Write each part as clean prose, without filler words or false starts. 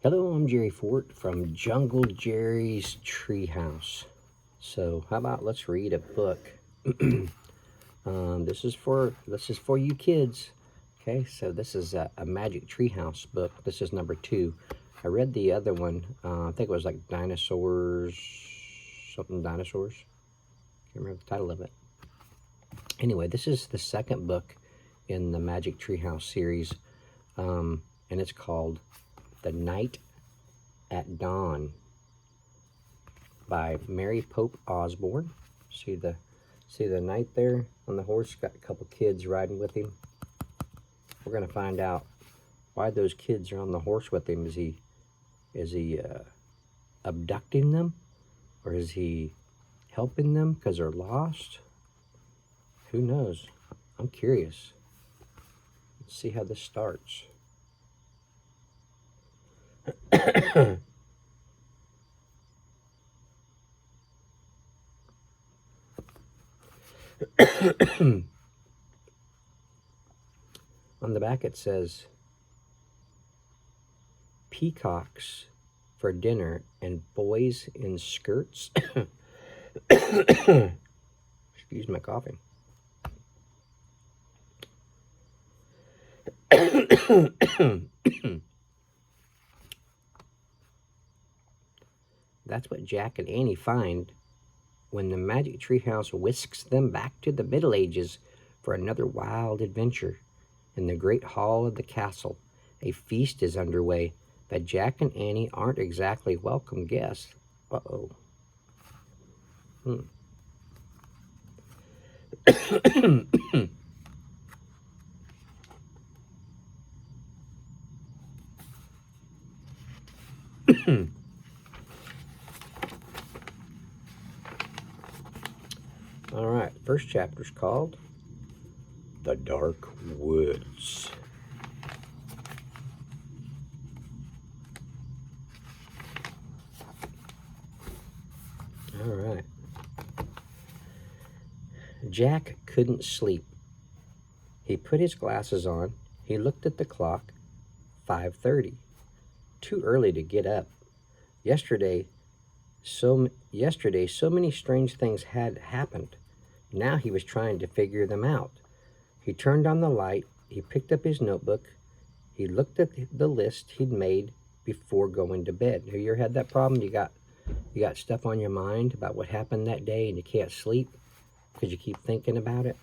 Hello, I'm Jerry Fort from Jungle Jerry's Treehouse. So, how about let's read a book? This is for you kids. Okay, so this is a Magic Treehouse book. This is number 2. I read the other one. I think it was like dinosaurs, something dinosaurs. Can't remember the title of it. Anyway, this is the second book in the Magic Treehouse series, and it's called The Night at Dawn by Mary Pope Osborne. See the knight there on the horse? Got a couple kids riding with him. We're gonna find out why those kids are on the horse with him. Is he abducting them, or is he helping them because they're lost? Who knows? I'm curious. Let's see how this starts. On the back it says, peacocks for dinner and boys in skirts. Excuse my coughing. That's what Jack and Annie find when the Magic Treehouse whisks them back to the Middle Ages for another wild adventure. In the great hall of the castle, a feast is underway, but Jack and Annie aren't exactly welcome guests. Uh-oh. All right, first chapter's called The Dark Woods. All right. Jack couldn't sleep. He put his glasses on. He looked at the clock. 5:30. Too early to get up. Yesterday, so many strange things had happened. Now he was trying to figure them out. He turned on the light. He picked up his notebook. He looked at the list he'd made before going to bed. Have you ever had that problem? You got stuff on your mind about what happened that day and you can't sleep because you keep thinking about it?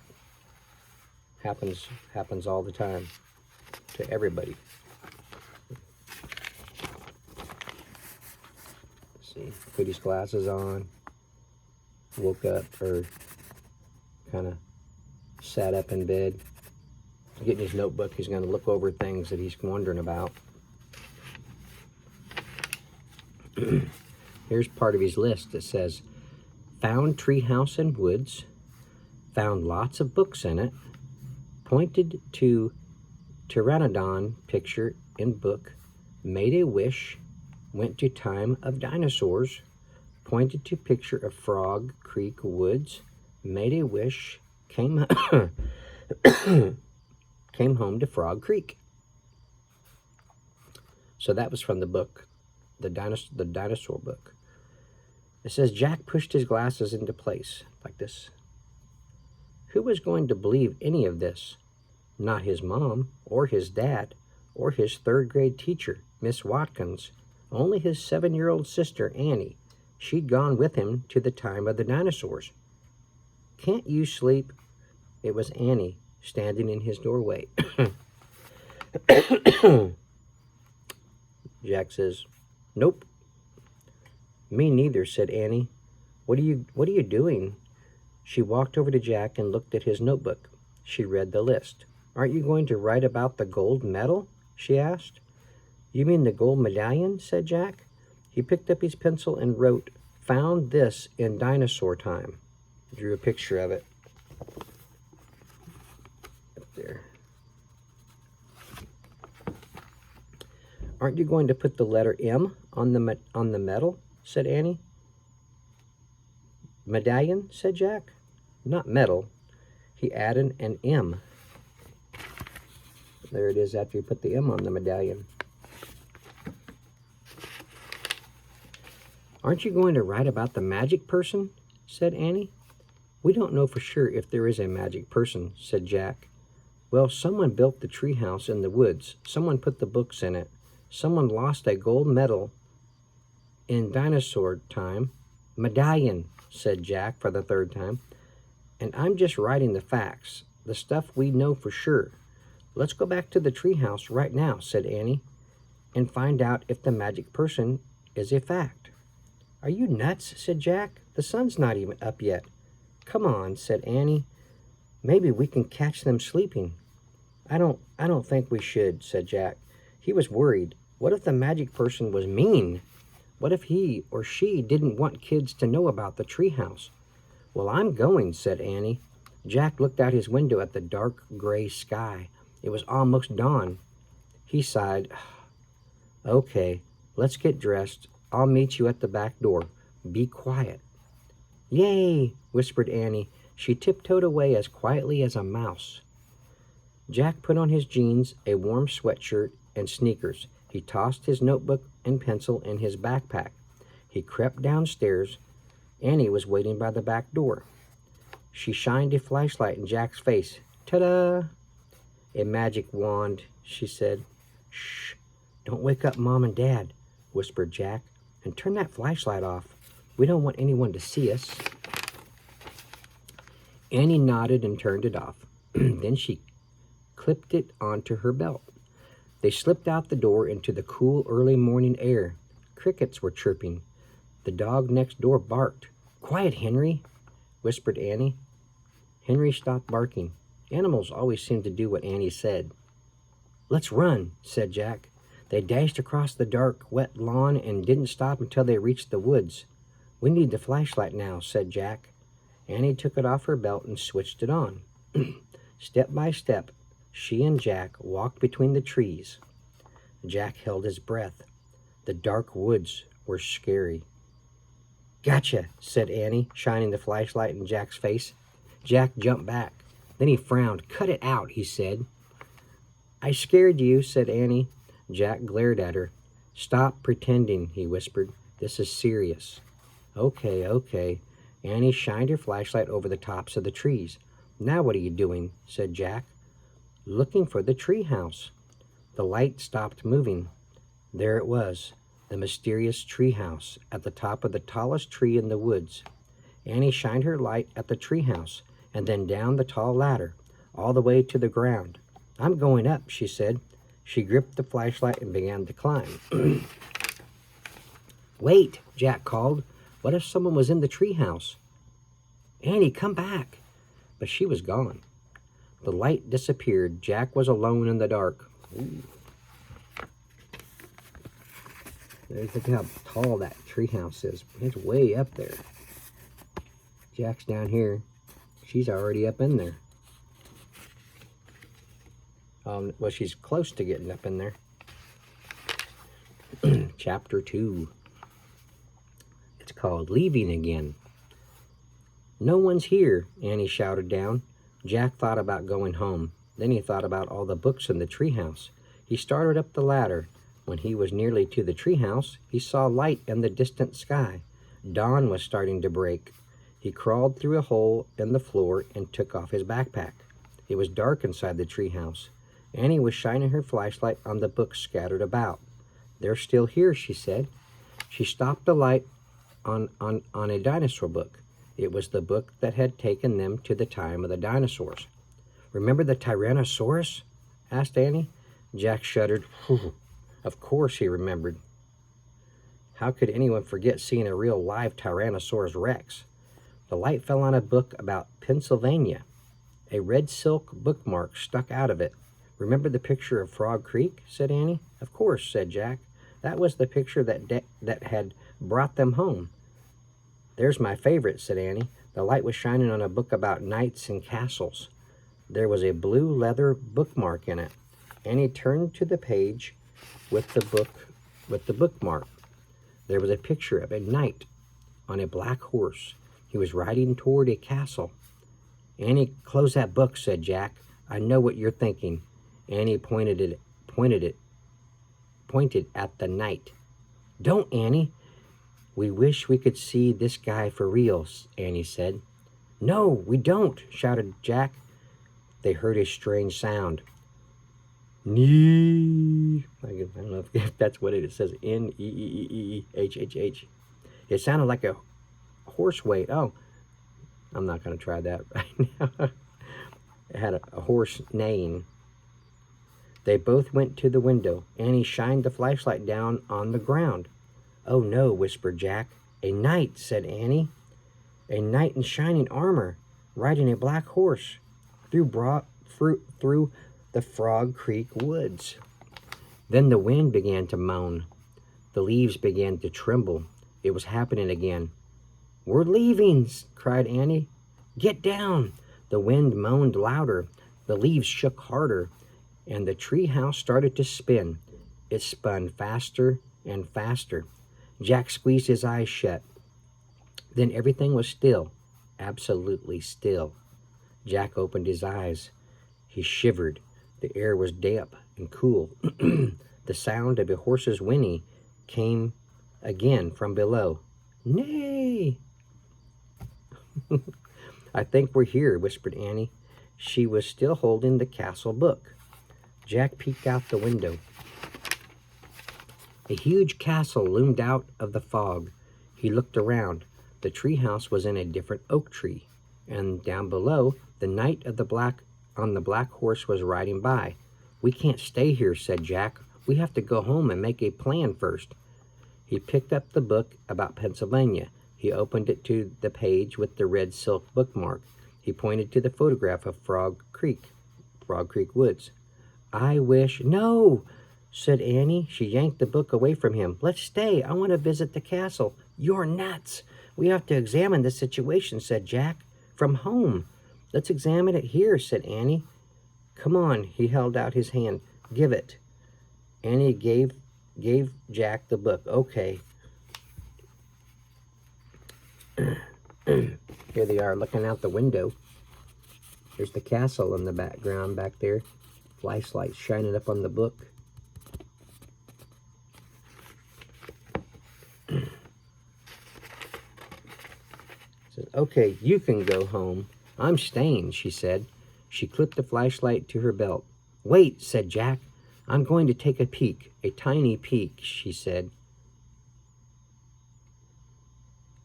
Happens all the time to everybody. Let's see, put his glasses on, woke up, or kind of sat up in bed, getting his notebook. He's going to look over things that he's wondering about. Here's part of his list. It says, found treehouse and woods, found lots of books in it, pointed to pteranodon picture in book, made a wish, went to time of dinosaurs, pointed to picture of Frog Creek woods, made a wish, came home to Frog Creek. So that was from the book, the dinosaur book. It says Jack pushed his glasses into place like this. Who was going to believe any of this? Not his mom or his dad or his 3rd grade teacher, Miss Watkins. Only his 7-year-old sister, Annie. She'd gone with him to the time of the dinosaurs. Can't you sleep? It was Annie standing in his doorway. Jack says, nope. Me neither, said Annie. What are you doing? She walked over to Jack and looked at his notebook. She read the list. Aren't you going to write about the gold medal? She asked. You mean the gold medallion? Said Jack. He picked up his pencil and wrote, found this in dinosaur time. Drew a picture of it. Up there. Aren't you going to put the letter M on the medal? Said Annie. Medallion? Said Jack. Not medal. He added an M. There it is after you put the M on the medallion. Aren't you going to write about the magic person? Said Annie. We don't know for sure if there is a magic person, said Jack. Well, someone built the treehouse in the woods. Someone put the books in it. Someone lost a gold medal in dinosaur time. Medallion, said Jack for the third time. And I'm just writing the facts, the stuff we know for sure. Let's go back to the treehouse right now, said Annie, and find out if the magic person is a fact. Are you nuts? Said Jack. The sun's not even up yet. Come on, said Annie. Maybe we can catch them sleeping. I don't think we should, said Jack. He was worried. What if the magic person was mean? What if he or she didn't want kids to know about the treehouse? Well, I'm going, said Annie. Jack looked out his window at the dark gray sky. It was almost dawn. He sighed. Okay, let's get dressed. I'll meet you at the back door. Be quiet. Yay, whispered Annie. She tiptoed away as quietly as a mouse. Jack put on his jeans, a warm sweatshirt, and sneakers. He tossed his notebook and pencil in his backpack. He crept downstairs. Annie was waiting by the back door. She shined a flashlight in Jack's face. Ta-da! A magic wand, she said. Shh, don't wake up Mom and Dad, whispered Jack. And turn that flashlight off. We don't want anyone to see us. Annie nodded and turned it off. Then she clipped it onto her belt. They slipped out the door into the cool early morning air. Crickets were chirping. The dog next door barked. Quiet, Henry, whispered Annie. Henry stopped barking. Animals always seemed to do what Annie said. Let's run, said Jack. They dashed across the dark, wet lawn and didn't stop until they reached the woods. We need the flashlight now, said Jack. Annie took it off her belt and switched it on. Step by step, she and Jack walked between the trees. Jack held his breath. The dark woods were scary. Gotcha, said Annie, shining the flashlight in Jack's face. Jack jumped back. Then he frowned. Cut it out, he said. I scared you, said Annie. Jack glared at her. Stop pretending, he whispered. This is serious. Okay. Annie shined her flashlight over the tops of the trees. Now what are you doing? Said Jack. Looking for the treehouse. The light stopped moving. There it was, the mysterious treehouse at the top of the tallest tree in the woods. Annie shined her light at the treehouse and then down the tall ladder, all the way to the ground. I'm going up, she said. She gripped the flashlight and began to climb. Wait, Jack called. What if someone was in the treehouse? Annie, come back. But she was gone. The light disappeared. Jack was alone in the dark. Ooh. Look how tall that treehouse is. It's way up there. Jack's down here. She's already up in there. Well, she's close to getting up in there. Chapter 2. It's called Leaving Again. No one's here, Annie shouted down. Jack thought about going home. Then he thought about all the books in the treehouse. He started up the ladder. When he was nearly to the treehouse, he saw light in the distant sky. Dawn was starting to break. He crawled through a hole in the floor and took off his backpack. It was dark inside the treehouse. Annie was shining her flashlight on the books scattered about. They're still here, she said. She stopped the light on a dinosaur book. It was the book that had taken them to the time of the dinosaurs. Remember the Tyrannosaurus? Asked Annie. Jack shuddered. Of course he remembered. How could anyone forget seeing a real live Tyrannosaurus Rex? The light fell on a book about Pennsylvania. A red silk bookmark stuck out of it. Remember the picture of Frog Creek? Said Annie. Of course, said Jack. That was the picture that had brought them home. There's my favorite, said Annie. The light was shining on a book about knights and castles. There was a blue leather bookmark in it. Annie turned to the page with the bookmark. There was a picture of a knight on a black horse. He was riding toward a castle. Annie, close that book, said Jack. I know what you're thinking. Annie pointed at the knight. Don't, Annie. We wish we could see this guy for real, Annie said. No, we don't, shouted Jack. They heard a strange sound. Nee. I don't know if that's what it is. It says N-E-E-E-E-H-H-H. It sounded like a horse weight. Oh, I'm not going to try that right now. It had a horse neighing. They both went to the window. Annie shined the flashlight down on the ground. Oh no, whispered Jack. A knight, said Annie. A knight in shining armor, riding a black horse through the Frog Creek woods. Then the wind began to moan. The leaves began to tremble. It was happening again. We're leaving, cried Annie. Get down. The wind moaned louder. The leaves shook harder, and the treehouse started to spin. It spun faster and faster. Jack squeezed his eyes shut. Then everything was still, absolutely still. Jack opened his eyes. He shivered. The air was damp and cool. The sound of a horse's whinny came again from below. Nay! I think we're here, whispered Annie. She was still holding the castle book. Jack peeked out the window. A huge castle loomed out of the fog. He looked around. The treehouse was in a different oak tree, and down below, the knight on the black horse was riding by. We can't stay here, said Jack. We have to go home and make a plan first. He picked up the book about Pennsylvania. He opened it to the page with the red silk bookmark. He pointed to the photograph of Frog Creek woods. I wish... No, said Annie. She yanked the book away from him. Let's stay. I want to visit the castle. You're nuts. We have to examine the situation, said Jack. From home. Let's examine it here, said Annie. Come on. He held out his hand. Give it. Annie gave Jack the book. Okay. Here they are looking out the window. There's the castle in the background back there. Flashlight shining up on the book. Says, okay, you can go home. I'm staying, she said. She clipped the flashlight to her belt. Wait, said Jack. I'm going to take a peek. A tiny peek, she said.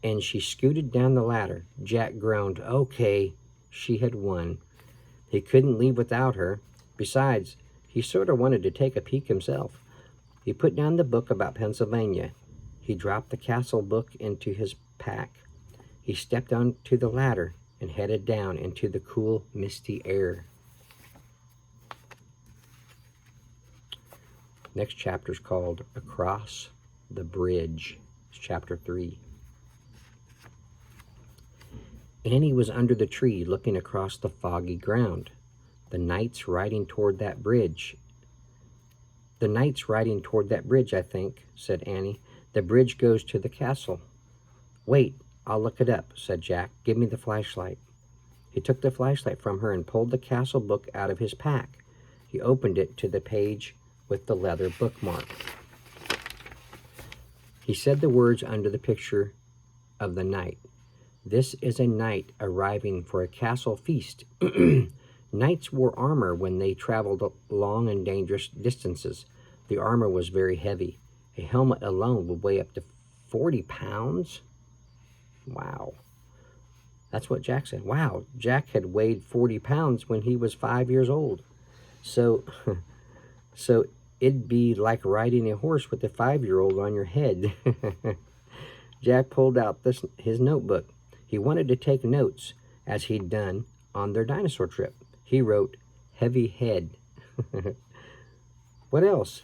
And she scooted down the ladder. Jack groaned. Okay, she had won. He couldn't leave without her. Besides, he sort of wanted to take a peek himself. He put down the book about Pennsylvania. He dropped the castle book into his pack. He stepped onto the ladder and headed down into the cool, misty air. Next chapter is called Across the Bridge. It's chapter 3. Annie was under the tree looking across the foggy ground. The knight's riding toward that bridge. The knight's riding toward that bridge, I think, said Annie. The bridge goes to the castle. Wait, I'll look it up, said Jack. Give me the flashlight. He took the flashlight from her and pulled the castle book out of his pack. He opened it to the page with the leather bookmark. He said the words under the picture of the knight. This is a knight arriving for a castle feast. Knights wore armor when they traveled long and dangerous distances. The armor was very heavy. A helmet alone would weigh up to 40 pounds. Wow. That's what Jack said. Wow, Jack had weighed 40 pounds when he was 5 years old. So it'd be like riding a horse with a 5-year-old on your head. Jack pulled out his notebook. He wanted to take notes, as he'd done on their dinosaur trip. He wrote, heavy head. What else?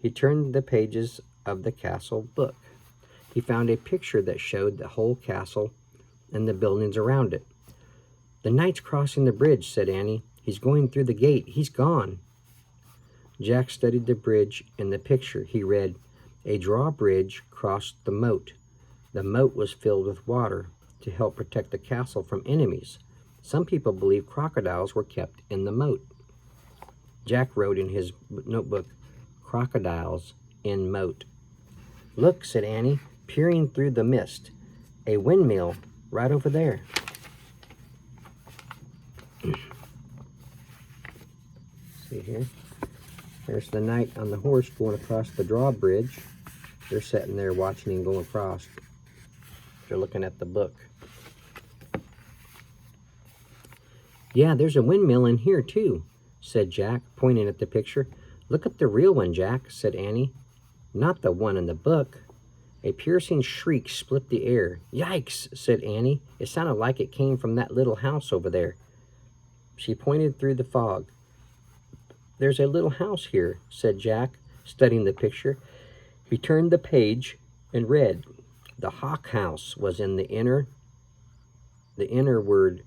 He turned the pages of the castle book. He found a picture that showed the whole castle and the buildings around it. The knight's crossing the bridge, said Annie. He's going through the gate. He's gone. Jack studied the bridge in the picture. He read, a drawbridge crossed the moat. The moat was filled with water to help protect the castle from enemies. Some people believe crocodiles were kept in the moat. Jack wrote in his notebook, crocodiles in moat. Look, said Annie, peering through the mist. A windmill right over there. See here? There's the knight on the horse going across the drawbridge. They're sitting there watching him go across. They're looking at the book. Yeah, there's a windmill in here too, said Jack, pointing at the picture. Look at the real one, Jack, said Annie. Not the one in the book. A piercing shriek split the air. Yikes, said Annie. It sounded like it came from that little house over there. She pointed through the fog. There's a little house here, said Jack, studying the picture. He turned the page and read. The Hawk House was in the inner ward.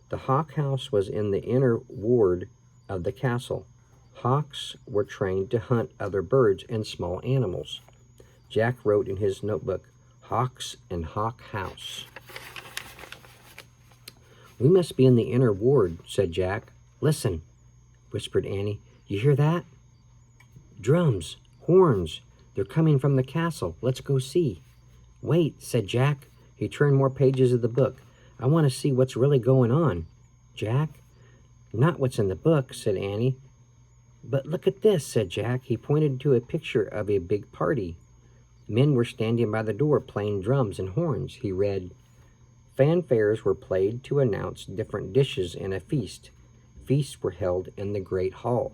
The Hawk House was in the inner ward of the castle. Hawks were trained to hunt other birds and small animals. Jack wrote in his notebook, Hawks and Hawk House. We must be in the inner ward, said Jack. Listen, whispered Annie. You hear that? Drums, horns. They're coming from the castle. Let's go see. Wait, said Jack. He turned more pages of the book. I want to see what's really going on. Jack? Not what's in the book, said Annie. But look at this, said Jack. He pointed to a picture of a big party. Men were standing by the door playing drums and horns. He read, fanfares were played to announce different dishes in a feast. Feasts were held in the great hall.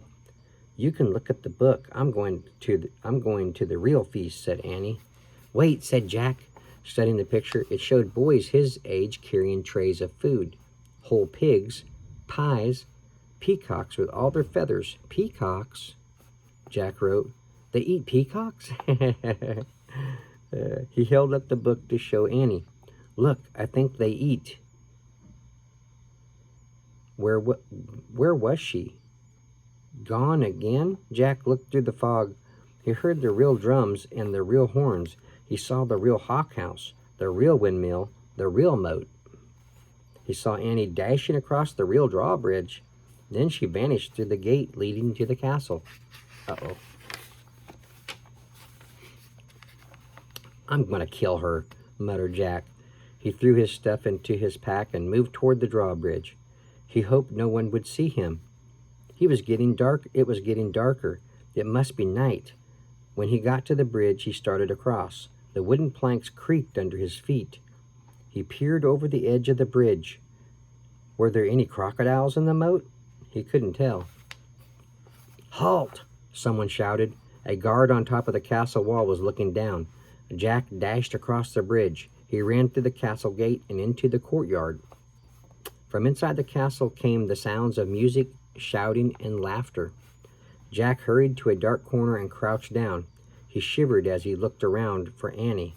You can look at the book. I'm going to the real feast, said Annie. Wait, said Jack, studying the picture. It showed boys his age carrying trays of food. Whole pigs, pies, peacocks with all their feathers. Peacocks, Jack wrote. They eat peacocks? He held up the book to show Annie. Look, I think they eat. Where was she? Gone again? Jack looked through the fog. He heard the real drums and the real horns. He saw the real Hawk House, the real windmill, the real moat. He saw Annie dashing across the real drawbridge. Then she vanished through the gate leading to the castle. Uh-oh. I'm going to kill her, muttered Jack. He threw his stuff into his pack and moved toward the drawbridge. He hoped no one would see him. It was getting darker. It must be night. When he got to the bridge, he started across. The wooden planks creaked under his feet. He peered over the edge of the bridge. Were there any crocodiles in the moat? He couldn't tell. Halt! Someone shouted. A guard on top of the castle wall was looking down. Jack dashed across the bridge. He ran through the castle gate and into the courtyard. From inside the castle came the sounds of music, shouting, and laughter. Jack hurried to a dark corner and crouched down. He shivered as he looked around for Annie.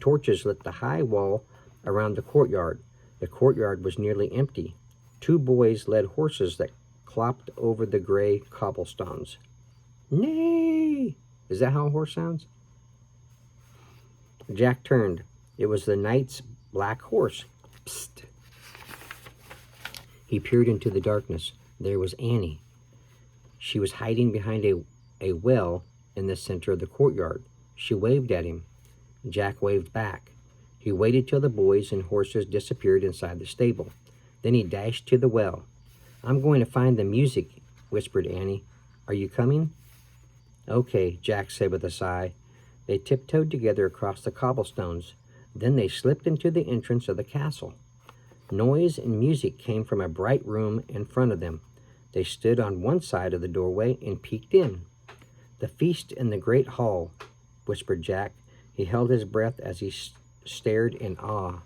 Torches lit the high wall around the courtyard. The courtyard was nearly empty. Two boys led horses that clopped over the gray cobblestones. Neigh! Is that how a horse sounds? Jack turned. It was the knight's black horse. Psst! He peered into the darkness. There was Annie. She was hiding behind a well in the center of the courtyard. She waved at him. Jack waved back. He waited till the boys and horses disappeared inside the stable. Then he dashed to the well. I'm going to find the music, whispered Annie. Are you coming? Okay, Jack said with a sigh. They tiptoed together across the cobblestones. Then they slipped into the entrance of the castle. Noise and music came from a bright room in front of them. They stood on one side of the doorway and peeked in. The feast in the great hall, whispered Jack. He held his breath as he stared in awe.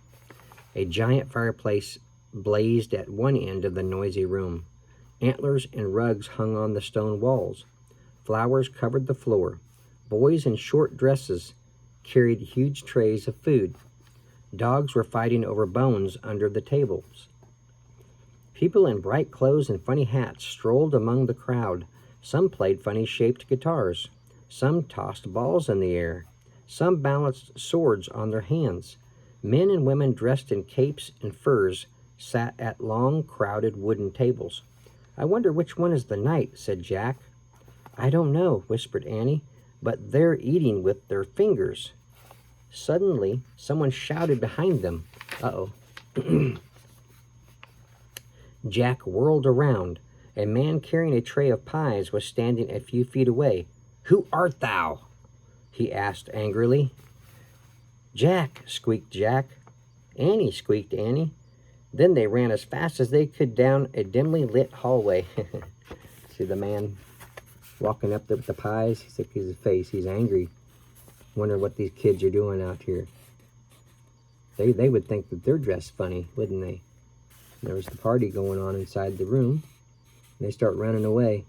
A giant fireplace blazed at one end of the noisy room. Antlers and rugs hung on the stone walls. Flowers covered the floor. Boys in short dresses carried huge trays of food. Dogs were fighting over bones under the tables. People in bright clothes and funny hats strolled among the crowd. Some played funny-shaped guitars. Some tossed balls in the air. Some balanced swords on their hands. Men and women dressed in capes and furs sat at long, crowded wooden tables. I wonder which one is the knight, said Jack. I don't know, whispered Annie, but they're eating with their fingers. Suddenly, someone shouted behind them. Uh-oh. Jack whirled around. A man carrying a tray of pies was standing a few feet away. "Who art thou?" he asked angrily. "Jack," squeaked Jack. "Annie," squeaked Annie. Then they ran as fast as they could down a dimly lit hallway. See the man walking up there with the pies? He's at his face. He's angry. Wonder what these kids are doing out here. They would think that they're dressed funny, wouldn't they? There was the party going on inside the room. They start running away.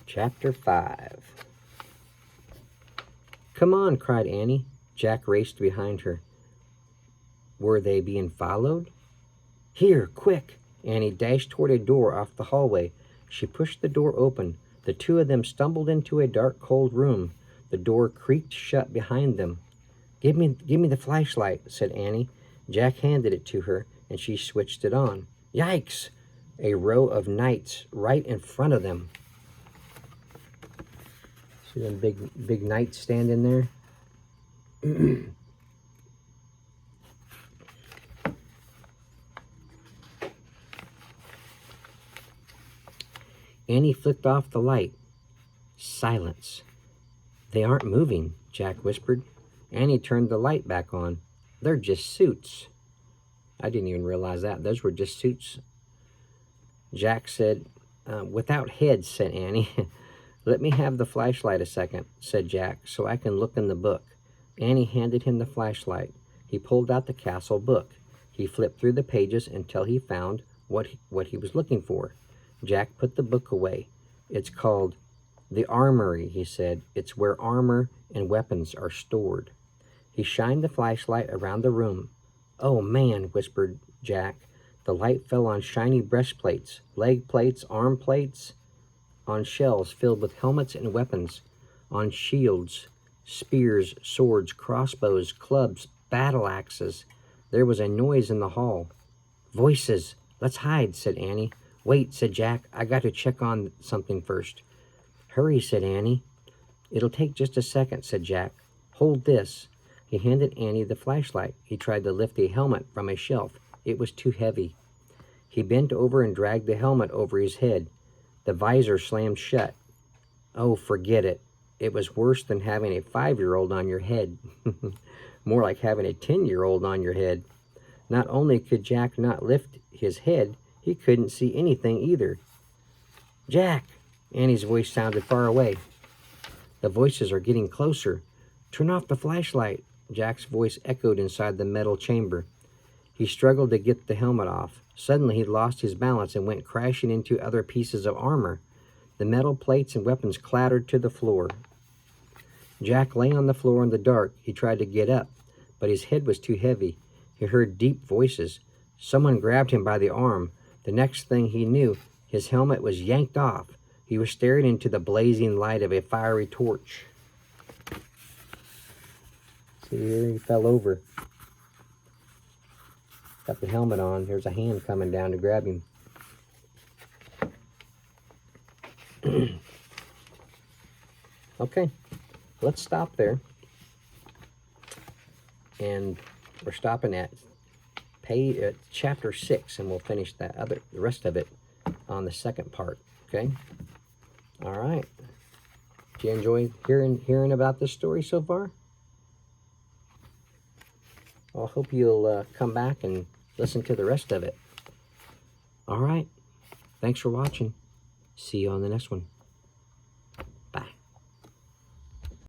Chapter 5. "Come on," cried Annie. Jack raced behind her. Were they being followed? "Here, quick!" Annie dashed toward a door off the hallway. She pushed the door open. The two of them stumbled into a dark, cold room. The door creaked shut behind them. Give me the flashlight," said Annie. Jack handed it to her, and she switched it on. Yikes! A row of knights right in front of them. See them big knights standing there? Annie flicked off the light. Silence. "They aren't moving," Jack whispered. Annie turned the light back on. "They're just suits." I didn't even realize that. Those were just suits. Jack said, "Without heads," said Annie. "Let me have the flashlight a second," said Jack, "so I can look in the book." Annie handed him the flashlight. He pulled out the castle book. He flipped through the pages until he found what he was looking for. Jack put the book away. "It's called The Armory," he said. "It's where armor and weapons are stored." He shined the flashlight around the room. "Oh, man," whispered Jack. The light fell on shiny breastplates, leg plates, arm plates, on shelves filled with helmets and weapons, on shields, spears, swords, crossbows, clubs, battle axes. There was a noise in the hall. "Voices! Let's hide," said Annie. "Wait," said Jack. "I got to check on something first." "Hurry," said Annie. "It'll take just a second," said Jack. "Hold this." He handed Annie the flashlight. He tried to lift a helmet from a shelf. It was too heavy. He bent over and dragged the helmet over his head. The visor slammed shut. Oh, forget it. It was worse than having a 5-year-old on your head. More like having a 10-year-old on your head. Not only could Jack not lift his head, he couldn't see anything either. "Jack!" Annie's voice sounded far away. "The voices are getting closer. Turn off the flashlight." Jack's voice echoed inside the metal chamber. He struggled to get the helmet off. Suddenly he lost his balance and went crashing into other pieces of armor. The metal plates and weapons clattered to the floor. Jack lay on the floor in the dark. He tried to get up, but his head was too heavy. He heard deep voices. Someone grabbed him by the arm. The next thing he knew, his helmet was yanked off. He was staring into the blazing light of a fiery torch. See here, he fell over. Got the helmet on. There's a hand coming down to grab him. Okay, let's stop there. And we're stopping at chapter 6, and we'll finish the rest of it on the second part. Okay. All right. Did you enjoy hearing about this story so far? Well, I hope you'll come back and listen to the rest of it. All right. Thanks for watching. See you on the next one.